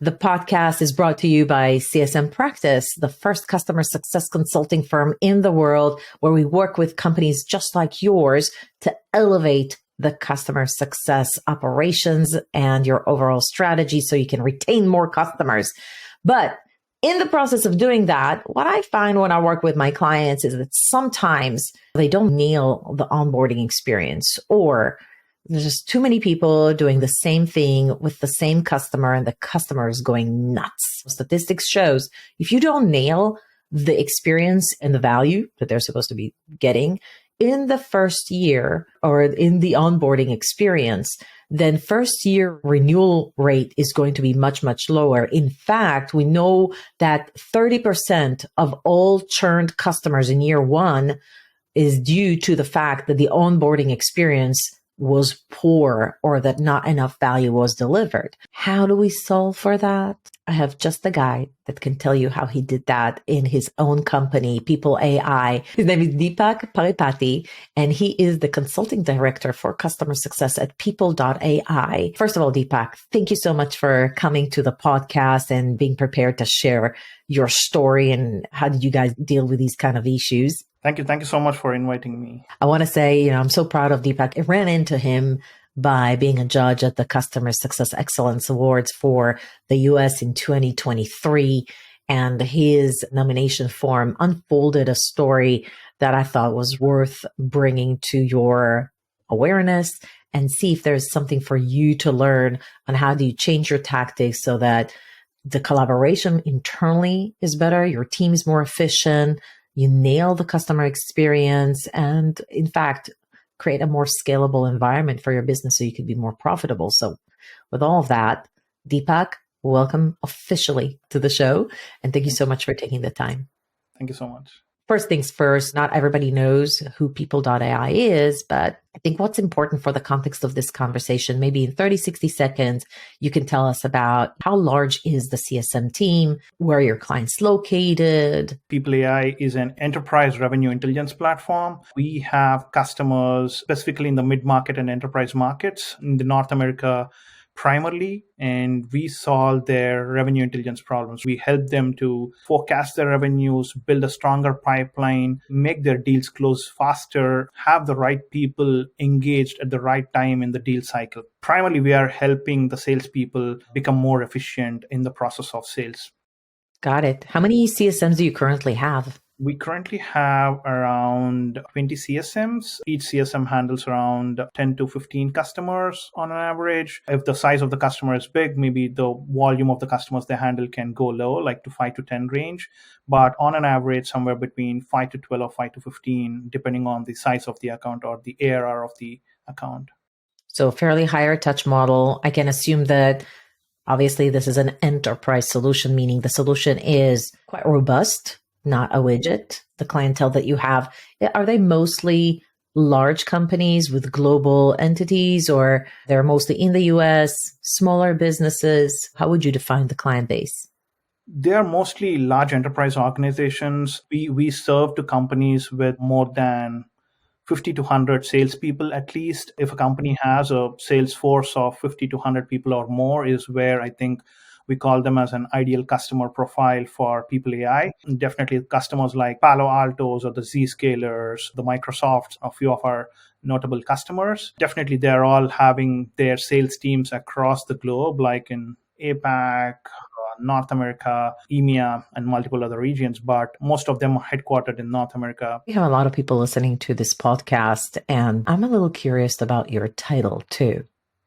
The podcast is brought to you by CSM Practice, the first customer success consulting firm in the world, where we work with companies just like yours to elevate the customer success operations and your overall strategy so you can retain more customers. But in the process of doing that, what I find when I work with my clients is that sometimes they don't nail the onboarding experience, or there's just too many people doing the same thing with the same customer and the customer is going nuts. Statistics shows if you don't nail the experience and the value that they're supposed to be getting in the first year or in the onboarding experience, then first year renewal rate is going to be much, much lower. In fact, we know that 30% of all churned customers in year one is due to the fact that the onboarding experience was poor or that not enough value was delivered. How do we solve for that? I have just a guy that can tell you how he did that in his own company, People.ai. His name is Deepak Paripati, and he is the consulting director for customer success at People.ai. First of all, Deepak, thank you so much for coming to the podcast and being prepared to share your story and how did you guys deal with these kind of issues. Thank you. Thank you so much for inviting me. I want to say, I'm so proud of Deepak. I ran into him by being a judge at the Customer Success Excellence Awards for the US in 2023. And his nomination form unfolded a story that I thought was worth bringing to your awareness and see if there's something for you to learn on how do you change your tactics so that the collaboration internally is better, your team is more efficient, you nail the customer experience, and in fact, create a more scalable environment for your business so you can be more profitable. So with all of that, Deepak, welcome officially to the show. And thank you so much for taking the time. Thank you so much. First things first, not everybody knows who People.ai is, but I think what's important for the context of this conversation, maybe in 30, 60 seconds, you can tell us about how large is the CSM team, where are your clients located? People.ai is an enterprise revenue intelligence platform. We have customers specifically in the mid-market and enterprise markets in the North America primarily, and we solve their revenue intelligence problems. We help them to forecast their revenues, build a stronger pipeline, make their deals close faster, have the right people engaged at the right time in the deal cycle. Primarily, we are helping the salespeople become more efficient in the process of sales. Got it. How many CSMs do you currently have? We currently have around 20 CSMs. Each CSM handles around 10 to 15 customers on an average. If the size of the customer is big, maybe the volume of the customers they handle can go low, like to 5 to 10 range. But on an average, somewhere between 5 to 12 or 5 to 15, depending on the size of the account or the ARR of the account. So fairly higher touch model. I can assume that obviously this is an enterprise solution, meaning the solution is quite robust, not a widget. The clientele that you have, are they mostly large companies with global entities, or they're mostly in the US, smaller businesses? How would you define the client base? They are mostly large enterprise organizations. We serve to companies with more than 50 to 100 salespeople at least. If a company has a sales force of 50 to 100 people or more is where I think we call them as an ideal customer profile for People.ai. Definitely customers like Palo Altos or the Zscalers, the Microsofts, a few of our notable customers. Definitely they're all having their sales teams across the globe, like in APAC, North America, EMEA, and multiple other regions, but most of them are headquartered in North America. We have a lot of people listening to this podcast, and I'm a little curious about your title too.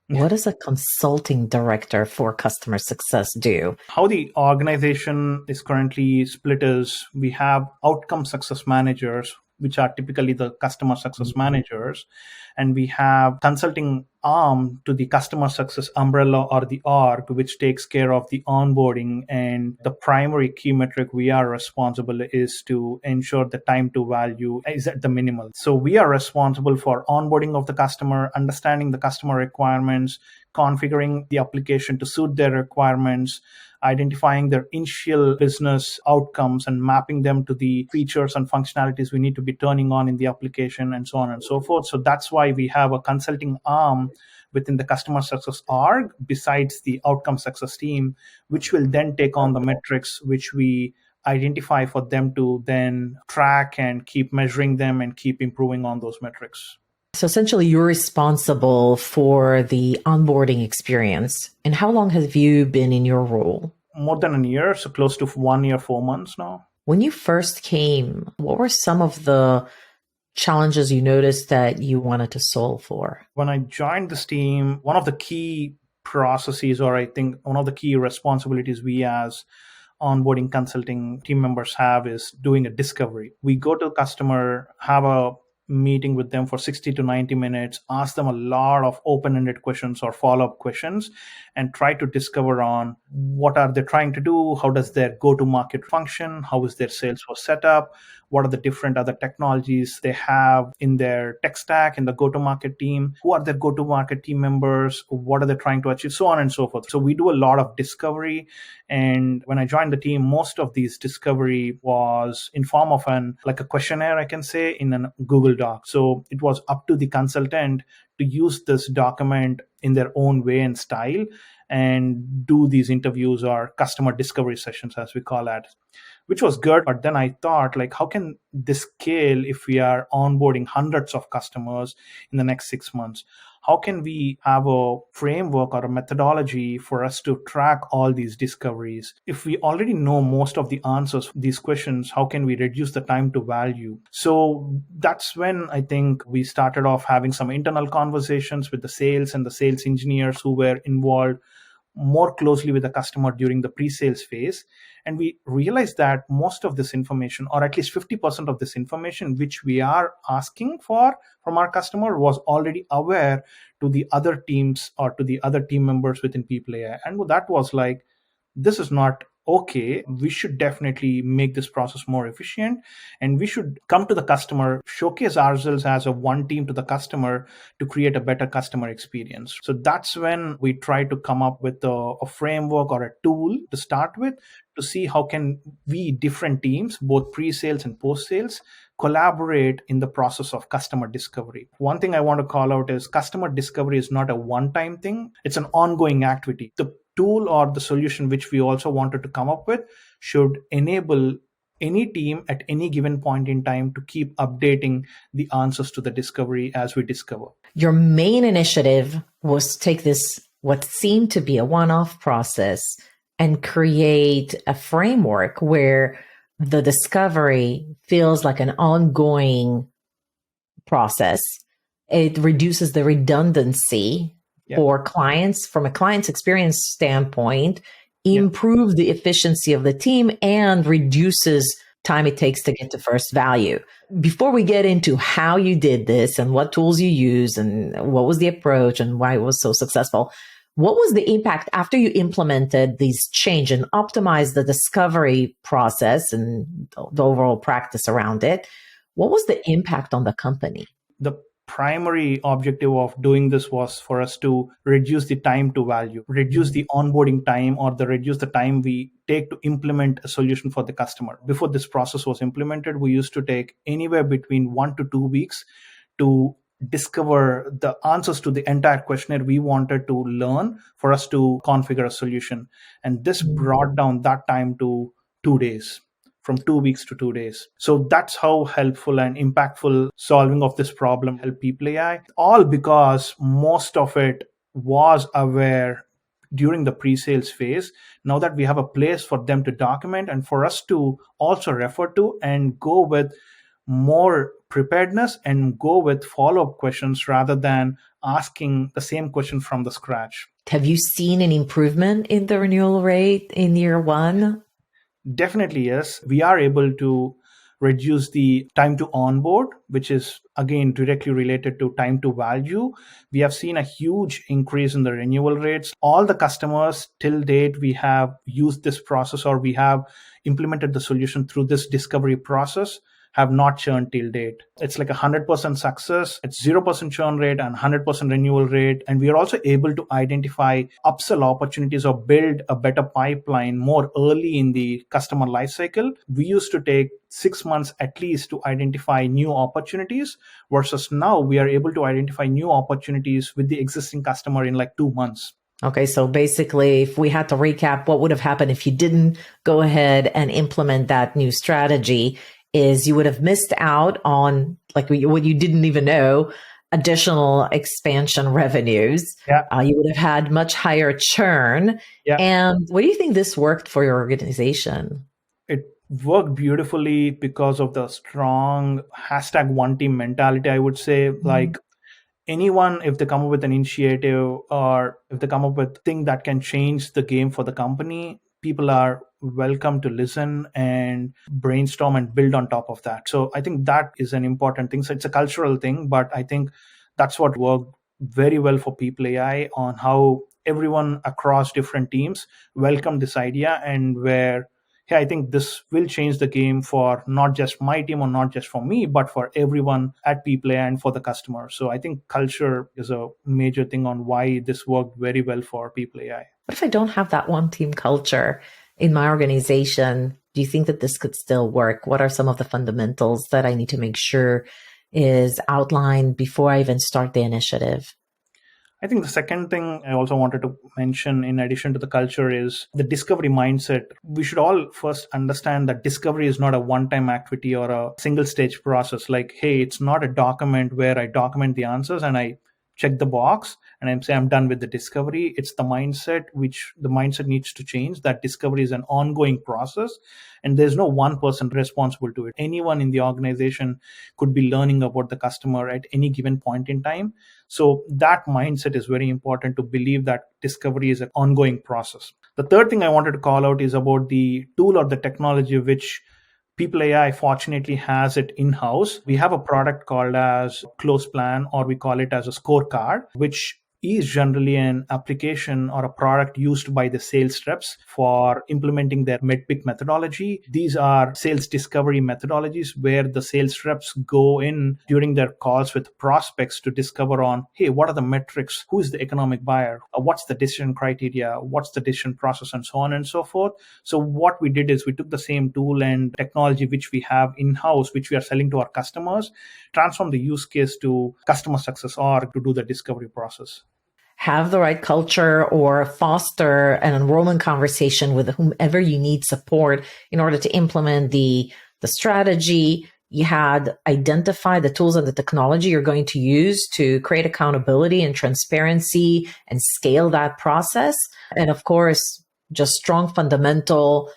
What does a consulting director for customer success do? How the organization is currently split is we have outcome success managers, which are typically the customer success managers, and we have consulting arm to the customer success umbrella or the org, which takes care of the onboarding. And the primary key metric we are responsible is to ensure the time to value is at the minimal. So we are responsible for onboarding of the customer, understanding the customer requirements, configuring the application to suit their requirements, identifying their initial business outcomes and mapping them to the features and functionalities we need to be turning on in the application, and so on and so forth. So that's why we have a consulting arm within the customer success org besides the outcome success team, which will then take on the metrics which we identify for them to then track and keep measuring them and keep improving on those metrics. So essentially, you're responsible for the onboarding experience. And how long have you been in your role? More than a year, so close to 1 year, 4 months now. When you first came, what were some of the challenges you noticed that you wanted to solve for? When I joined this team, one of the key processes, or I think one of the key responsibilities we as onboarding consulting team members have is doing a discovery. We go to the customer, have a meeting with them for 60 to 90 minutes, ask them a lot of open-ended questions or follow-up questions, and try to discover on what are they trying to do, how does their go-to-market function, how is their sales force set up, what are the different other technologies they have in their tech stack in the go-to-market team, who are their go-to-market team members, what are they trying to achieve, so on and so forth. So we do a lot of discovery. And when I joined the team, most of these discovery was in form of like a questionnaire, I can say, in a Google Doc. So it was up to the consultant to use this document in their own way and style and do these interviews or customer discovery sessions, as we call it, which was good. But then I thought, like, how can this scale if we are onboarding hundreds of customers in the next 6 months? How can we have a framework or a methodology for us to track all these discoveries? If we already know most of the answers to these questions, how can we reduce the time to value? So that's when I think we started off having some internal conversations with the sales and the sales engineers who were involved more closely with the customer during the pre-sales phase. And we realized that most of this information, or at least 50% of this information, which we are asking for from our customer, was already aware to the other teams or to the other team members within People.ai. And that was like, this is not okay. We should definitely make this process more efficient, and we should come to the customer, showcase ourselves as a one team to the customer to create a better customer experience. So that's when we try to come up with a framework or a tool to start with, to see how can we, different teams, both pre-sales and post-sales, collaborate in the process of customer discovery. One thing I want to call out is customer discovery is not a one-time thing. It's an ongoing activity. The tool or the solution which we also wanted to come up with should enable any team at any given point in time to keep updating the answers to the discovery as we discover. Your main initiative was to take this, what seemed to be a one-off process, and create a framework where the discovery feels like an ongoing process. It reduces the redundancy for clients from a client's experience standpoint, improve the efficiency of the team, and reduces time it takes to get to first value. Before we get into how you did this and what tools you use and what was the approach and why it was so successful, what was the impact after you implemented these change and optimized the discovery process and the overall practice around it? What was the impact on the company? The primary objective of doing this was for us to reduce the time to value, reduce the onboarding time, or reduce the time we take to implement a solution for the customer. Before this process was implemented, we used to take anywhere between 1 to 2 weeks to discover the answers to the entire questionnaire we wanted to learn for us to configure a solution. And this brought down that time to 2 days. From 2 weeks to 2 days. So that's how helpful and impactful solving of this problem helped People.ai. All because most of it was aware during the pre-sales phase. Now that we have a place for them to document and for us to also refer to and go with more preparedness and go with follow-up questions rather than asking the same question from the scratch. Have you seen an improvement in the renewal rate in year one? Definitely, yes. We are able to reduce the time to onboard, which is again directly related to time to value. We have seen a huge increase in the renewal rates. All the customers till date, we have used this process or we have implemented the solution through this discovery process, have not churned till date. It's like 100% success. It's 0% churn rate and 100% renewal rate. And we are also able to identify upsell opportunities or build a better pipeline more early in the customer lifecycle. We used to take 6 months at least to identify new opportunities, versus now we are able to identify new opportunities with the existing customer in like 2 months. Okay, so basically, if we had to recap what would have happened if you didn't go ahead and implement that new strategy, is you would have missed out on, like what you didn't even know, additional expansion revenues. Yeah. You would have had much higher churn. Yeah. And what do you think this worked for your organization? It worked beautifully because of the strong #one team mentality, I would say. Like, anyone, if they come up with an initiative or if they come up with a thing that can change the game for the company, people are welcome to listen and brainstorm and build on top of that. So I think that is an important thing. So it's a cultural thing, but I think that's what worked very well for People.ai, on how everyone across different teams welcomed this idea, and where, hey, I think this will change the game for not just my team or not just for me, but for everyone at People.ai and for the customer. So I think culture is a major thing on why this worked very well for People.ai. What if I don't have that one team culture in my organization? Do you think that this could still work? What are some of the fundamentals that I need to make sure is outlined before I even start the initiative? I think the second thing I also wanted to mention, in addition to the culture, is the discovery mindset. We should all first understand that discovery is not a one-time activity or a single stage process. Like, hey, it's not a document where I document the answers and I check the box and I'm saying I'm done with the discovery. It's the mindset, which the mindset needs to change. That discovery is an ongoing process, and there's no one person responsible to it. Anyone in the organization could be learning about the customer at any given point in time. So that mindset is very important, to believe that discovery is an ongoing process. The third thing I wanted to call out is about the tool or the technology which People.ai fortunately has it in-house. We have a product called as Close Plan, or we call it as a scorecard, which is generally an application or a product used by the sales reps for implementing their MEDPIC methodology. These are sales discovery methodologies where the sales reps go in during their calls with prospects to discover on, hey, what are the metrics? Who is the economic buyer? What's the decision criteria? What's the decision process? And so on and so forth. So what we did is we took the same tool and technology which we have in-house, which we are selling to our customers, transform the use case to customer success org to do the discovery process. Have the right culture, or foster an enrollment conversation with whomever you need support in order to implement the strategy. You had identified the tools and the technology you're going to use to create accountability and transparency and scale that process. And of course, just strong fundamental,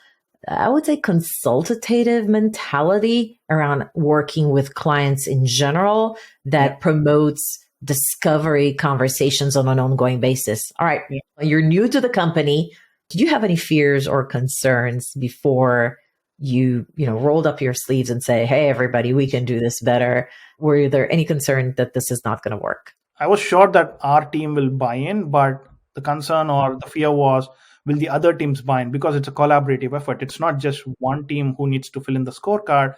I would say, consultative mentality around working with clients in general that promotes discovery conversations on an ongoing basis. All right. You're new to the company. Did you have any fears or concerns before you rolled up your sleeves and say, hey, everybody, we can do this better? Were there any concern that this is not going to work? I was sure that our team will buy in, but the concern or the fear was, will the other teams buy in? Because it's a collaborative effort. It's not just one team who needs to fill in the scorecard.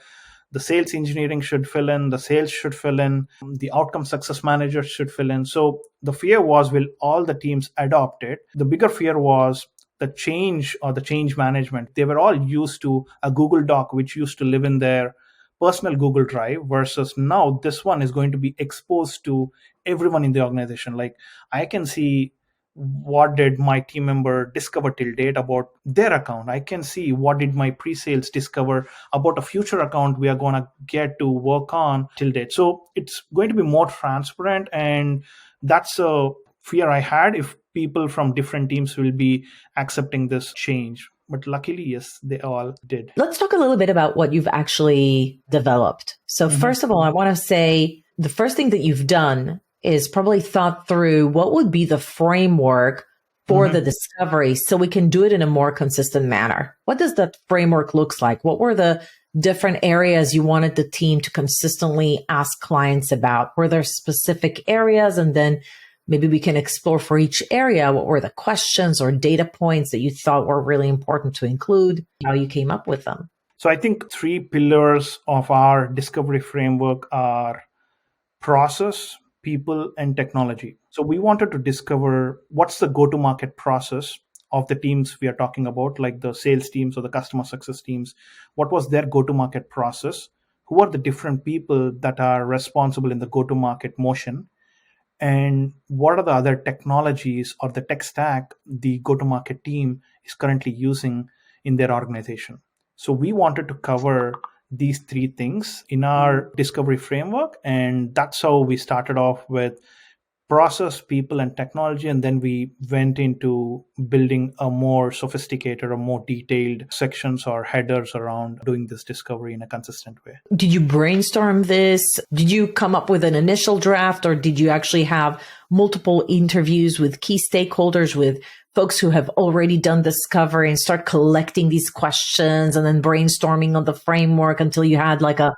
The sales engineering should fill in, the sales should fill in, the outcome success manager should fill in. So the fear was, will all the teams adopt it? The bigger fear was the change or the change management. They were all used to a Google Doc, which used to live in their personal Google Drive, versus now this one is going to be exposed to everyone in the organization. Like, I can see what did my team member discover till date about their account. I can see what did my pre-sales discover about a future account we are going to get to work on till date. So it's going to be more transparent, and that's a fear I had, if people from different teams will be accepting this change. But luckily, yes, they all did. Let's talk a little bit about what you've actually developed. So first of all, I want to say the first thing that you've done is probably thought through what would be the framework for the discovery so we can do it in a more consistent manner. What does that framework looks like? What were the different areas you wanted the team to consistently ask clients about? Were there specific areas? And then maybe we can explore for each area, what were the questions or data points that you thought were really important to include, how you came up with them? So I think three pillars of our discovery framework are process, people, and technology. So we wanted to discover what's the go-to-market process of the teams we are talking about, like the sales teams or the customer success teams. What was their go-to-market process? Who are the different people that are responsible in the go-to-market motion? And what are the other technologies or the tech stack the go-to-market team is currently using in their organization? So we wanted to cover these three things in our discovery framework, and that's how we started off with process, people, and technology, and then we went into building a more sophisticated or more detailed sections or headers around doing this discovery in a consistent way. Did you brainstorm this? Did you come up with an initial draft, or did you actually have multiple interviews with key stakeholders, with folks who have already done discovery, and start collecting these questions and then brainstorming on the framework until you had like a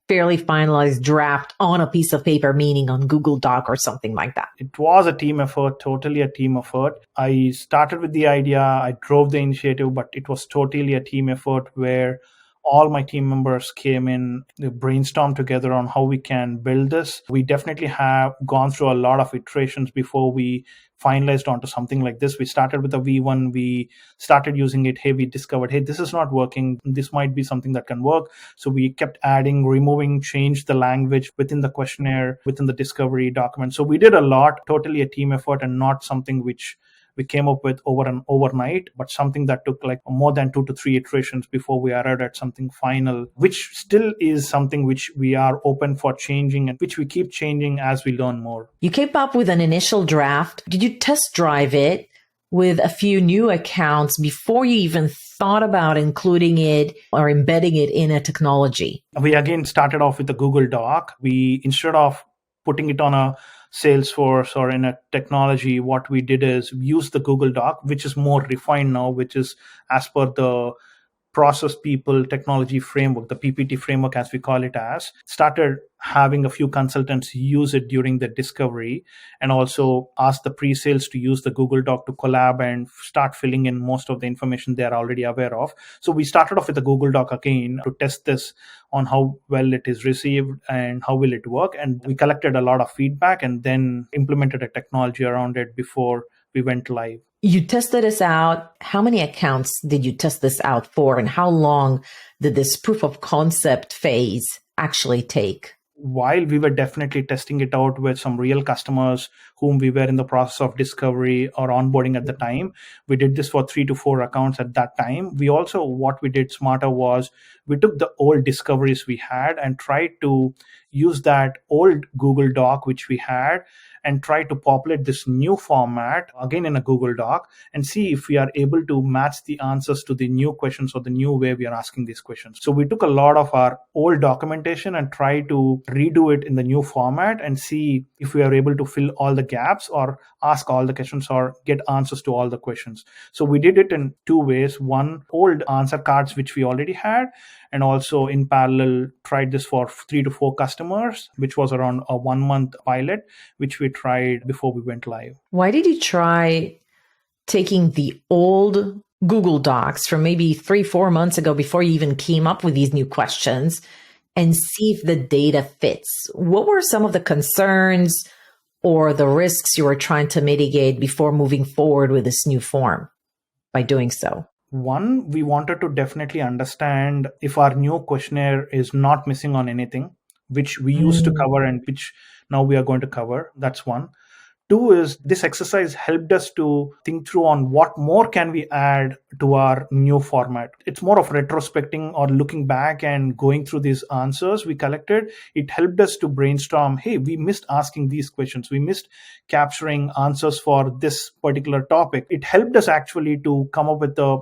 fairly finalized draft on a piece of paper, meaning on Google Doc or something like that? It was a team effort, totally a team effort. I started with the idea, I drove the initiative, but it was totally a team effort where all my team members came in, they brainstormed together on how we can build this. We definitely have gone through a lot of iterations before we finalized onto something like this. We started with a V1, we started using it. Hey, we discovered, hey, this is not working. This might be something that can work. So we kept adding, removing, changed the language within the questionnaire, within the discovery document. So we did a lot, totally a team effort, and not something which we came up with overnight, but something that took like more than 2 to 3 iterations before we arrived at something final, which still is something which we are open for changing and which we keep changing as we learn more. You came up with an initial draft. Did you test drive it with a few new accounts before you even thought about including it or embedding it in a technology? We again started off with the Google Doc. We, instead of putting it on a Salesforce or in a technology, what we did is use the Google Doc, which is more refined now, which is as per the process, people, technology framework, the PPT framework, as we call it as, started having a few consultants use it during the discovery, and also ask the pre-sales to use the Google Doc to collab and start filling in most of the information they are already aware of. So we started off with the Google Doc again to test this on how well it is received and how will it work. And we collected a lot of feedback and then implemented a technology around it before we went live. You tested this out. How many accounts did you test this out for? And how long did this proof of concept phase actually take? While we were definitely testing it out with some real customers whom we were in the process of discovery or onboarding at the time, we did this for 3 to 4 accounts at that time. We also, what we did smarter was we took the old discoveries we had and tried to use that old Google Doc, which we had, and try to populate this new format again in a Google Doc and see if we are able to match the answers to the new questions or the new way we are asking these questions. So we took a lot of our old documentation and tried to redo it in the new format and see if we are able to fill all the gaps or ask all the questions or get answers to all the questions. So we did it in 2 ways. One, old answer cards, which we already had, and also in parallel tried this for 3 to 4 customers, which was around a 1-month pilot, which we tried before we went live. Why did you try taking the old Google Docs from maybe 3-4 months ago before you even came up with these new questions and see if the data fits? What were some of the concerns or the risks you were trying to mitigate before moving forward with this new form by doing so? One, we wanted to definitely understand if our new questionnaire is not missing on anything, which we used to cover and which now we are going to cover. That's one. 2 is this exercise helped us to think through on what more can we add to our new format. It's more of retrospecting or looking back and going through these answers we collected. It helped us to brainstorm, hey, we missed asking these questions. We missed capturing answers for this particular topic. It helped us actually to come up with a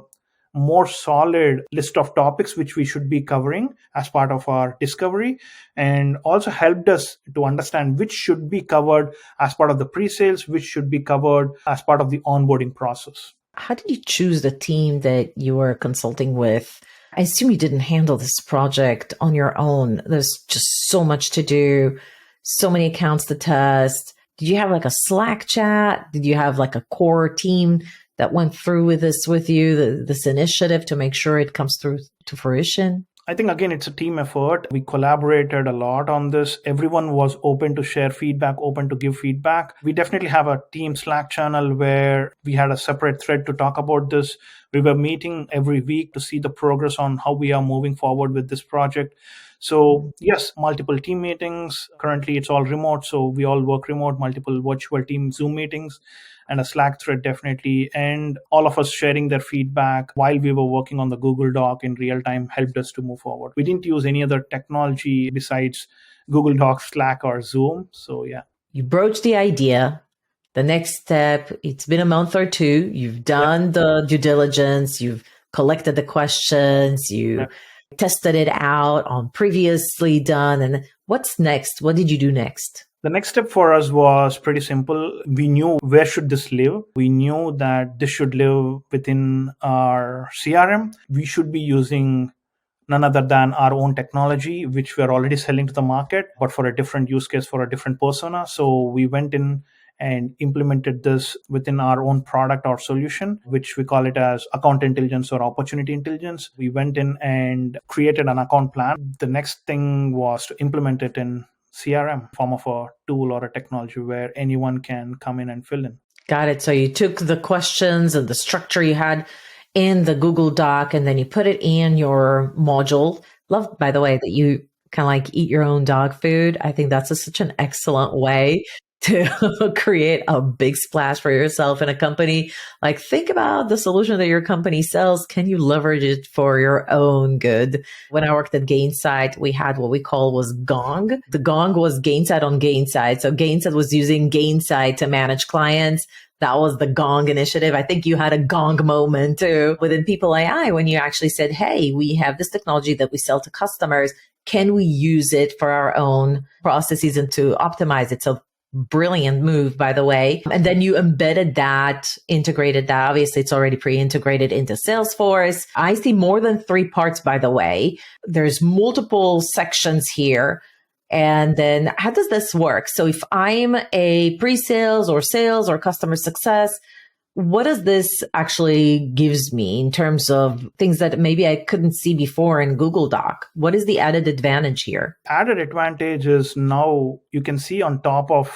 more solid list of topics which we should be covering as part of our discovery, and also helped us to understand which should be covered as part of the pre-sales, which should be covered as part of the onboarding process. How did you choose the team that you were consulting with? I assume you didn't handle this project on your own. There's just so much to do, so many accounts to test. Did you have like a Slack chat? Did you have like a core team that went through with you, this initiative to make sure it comes through to fruition? I think, again, it's a team effort. We collaborated a lot on this. Everyone was open to share feedback, open to give feedback. We definitely have a team Slack channel where we had a separate thread to talk about this. We were meeting every week to see the progress on how we are moving forward with this project. So yes, multiple team meetings. Currently, it's all remote. So we all work remote, multiple virtual team Zoom meetings, and a Slack thread definitely. And all of us sharing their feedback while we were working on the Google Doc in real time helped us to move forward. We didn't use any other technology besides Google Docs, Slack, or Zoom. So yeah. You broached the idea. The next step, it's been a month or two. You've done the due diligence. You've collected the questions. You tested it out on previously done. And what's next? What did you do next? The next step for us was pretty simple. We knew where should this live. We knew that this should live within our CRM. We should be using none other than our own technology, which we're already selling to the market, but for a different use case, for a different persona. So we went in and implemented this within our own product or solution, which we call it as account intelligence or opportunity intelligence. We went in and created an account plan. The next thing was to implement it in CRM, form of a tool or a technology where anyone can come in and fill in. Got it. So you took the questions and the structure you had in the Google Doc, and then you put it in your module. Love, by the way, that you kind of like eat your own dog food. I think that's such an excellent way to create a big splash for yourself in a company. Like, think about the solution that your company sells. Can you leverage it for your own good? When I worked at Gainsight, we had what we call was Gong. The Gong was Gainsight on Gainsight. So Gainsight was using Gainsight to manage clients. That was the Gong initiative. I think you had a Gong moment too within People.ai when you actually said, hey, we have this technology that we sell to customers. Can we use it for our own processes and to optimize it? So brilliant move, by the way. And then you embedded that, integrated that. Obviously, it's already pre-integrated into Salesforce. I see more than 3 parts, by the way. There's multiple sections here. And then how does this work? So if I'm a pre-sales or sales or customer success, what does this actually gives me in terms of things that maybe I couldn't see before in Google Doc? What is the added advantage here? Added advantage is now you can see on top of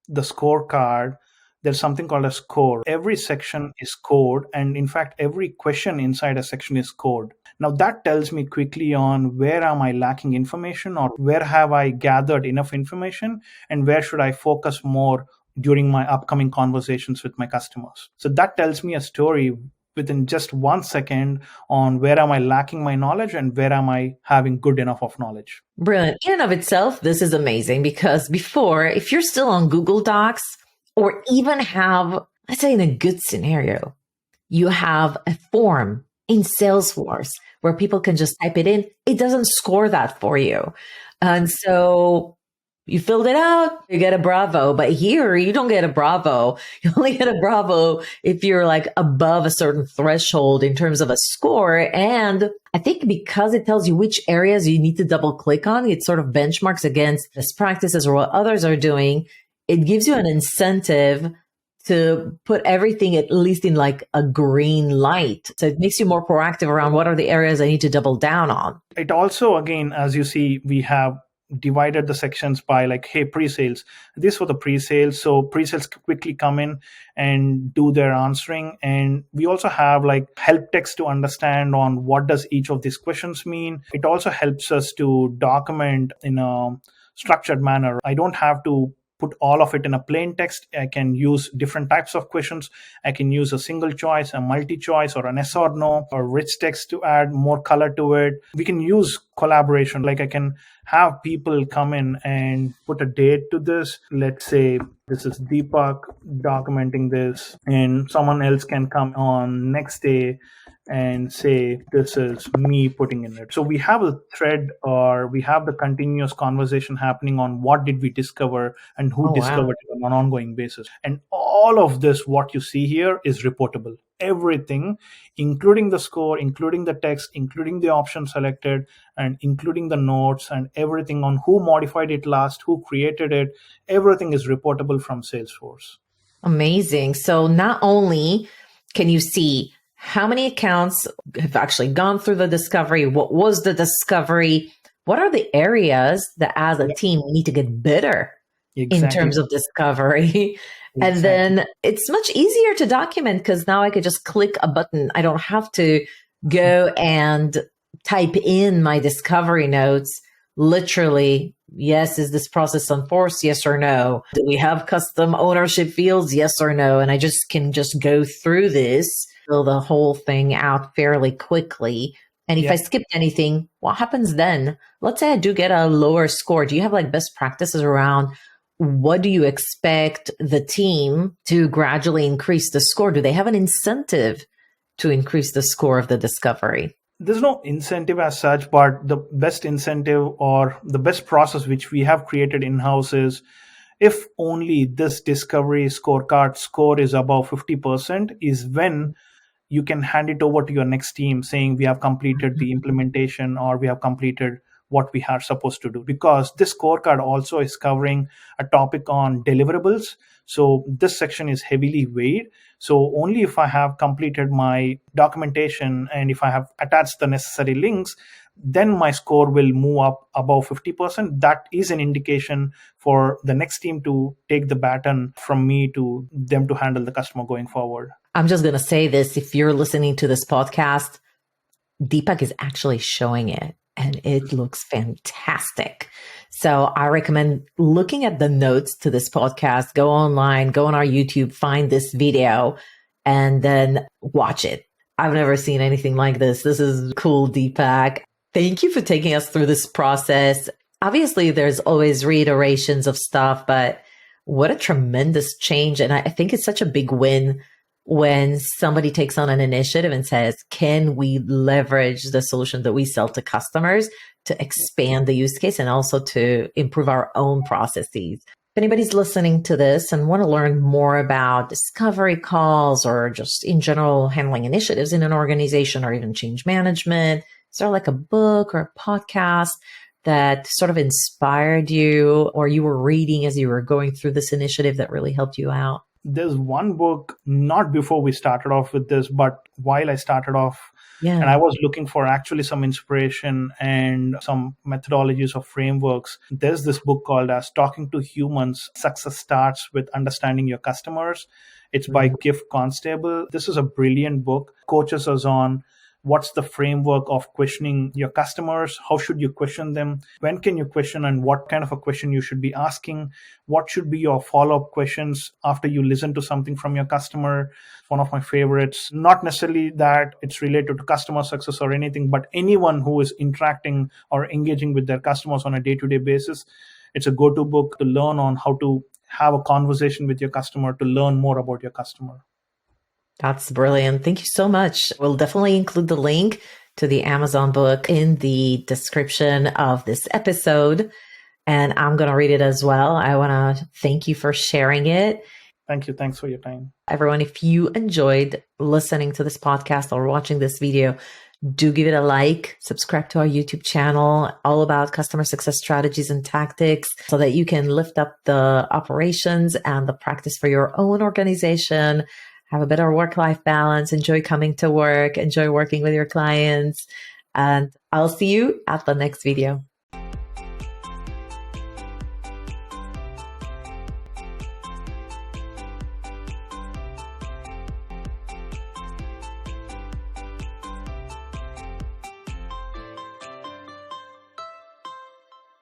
the scorecard, there's something called a score. Every section is scored. And in fact, every question inside a section is scored. Now that tells me quickly on where am I lacking information or where have I gathered enough information and where should I focus more during my upcoming conversations with my customers. So that tells me a story within just 1 second on where am I lacking my knowledge and where am I having good enough of knowledge. Brilliant. In and of itself, this is amazing because before, if you're still on Google Docs or even have, let's say in a good scenario, you have a form in Salesforce where people can just type it in, it doesn't score that for you. And so you filled it out, you get a bravo. But here, you don't get a bravo. You only get a bravo if you're like above a certain threshold in terms of a score. And I think because it tells you which areas you need to double click on, it sort of benchmarks against best practices or what others are doing. It gives you an incentive to put everything at least in like a green light. So it makes you more proactive around what are the areas I need to double down on. It also, again, as you see, we have divided the sections by like, hey, pre-sales. This for the pre-sales. So pre-sales quickly come in and do their answering. And we also have like help text to understand on what does each of these questions mean. It also helps us to document in a structured manner. I don't have to put all of it in a plain text. I can use different types of questions. I can use a single choice, a multi-choice, or an yes or no, or rich text to add more color to it. We can use collaboration. Like I can have people come in and put a date to this. Let's say this is Deepak documenting this, and someone else can come on next day and say, this is me putting in it. So we have a thread or we have the continuous conversation happening on what did we discover and who discovered it on an ongoing basis. And all of this, what you see here is reportable. Everything, including the score, including the text, including the option selected, and including the notes and everything on who modified it last, who created it, everything is reportable from Salesforce. Amazing. So not only Can you see how many accounts have actually gone through the discovery? What was the discovery? What are the areas that as a team we need to get better in Exactly. terms of discovery? And then it's much easier to document because now I could just click a button. I don't have to go and type in my discovery notes. Literally, yes, is this process enforced? Yes or no? Do we have custom ownership fields? Yes or no? And I just can just go through this, fill the whole thing out fairly quickly. And if I skipped anything, what happens then? Let's say I do get a lower score. Do you have like best practices around what do you expect the team to gradually increase the score? Do they have an incentive to increase the score of the discovery? There's no incentive as such, but the best incentive or the best process which we have created in-house is if only this discovery scorecard score is above 50% is when you can hand it over to your next team saying we have completed the implementation or we have completed what we are supposed to do, because this scorecard also is covering a topic on deliverables. So this section is heavily weighed. So only if I have completed my documentation and if I have attached the necessary links, then my score will move up above 50%. That is an indication for the next team to take the baton from me to them to handle the customer going forward. I'm just going to say this. If you're listening to this podcast, Deepak is actually showing it and it looks fantastic. So I recommend looking at the notes to this podcast, go online, go on our YouTube, find this video and then watch it. I've never seen anything like this. This is cool, Deepak. Thank you for taking us through this process. Obviously, there's always reiterations of stuff, but what a tremendous change. And I think it's such a big win when somebody takes on an initiative and says, can we leverage the solution that we sell to customers to expand the use case and also to improve our own processes? If anybody's listening to this and want to learn more about discovery calls or just in general handling initiatives in an organization or even change management, is there like a book or a podcast that sort of inspired you or you were reading as you were going through this initiative that really helped you out? There's one book, not before we started off with this, but while I started off, and I was looking for actually some inspiration and some methodologies or frameworks. There's this book called as Talking to Humans, Success Starts with Understanding Your Customers. It's by Gift Constable. This is a brilliant book. Coaches us on what's the framework of questioning your customers? How should you question them? When can you question and what kind of a question you should be asking? What should be your follow-up questions after you listen to something from your customer? One of my favorites, not necessarily that it's related to customer success or anything, but anyone who is interacting or engaging with their customers on a day-to-day basis, it's a go-to book to learn on how to have a conversation with your customer, to learn more about your customer. That's brilliant. Thank you so much. We'll definitely include the link to the Amazon book in the description of this episode. And I'm going to read it as well. I want to thank you for sharing it. Thank you. Thanks for your time. Everyone, if you enjoyed listening to this podcast or watching this video, do give it a like, subscribe to our YouTube channel, all about customer success strategies and tactics so that you can lift up the operations and the practice for your own organization. Have a better work-life balance, enjoy coming to work, enjoy working with your clients, and I'll see you at the next video.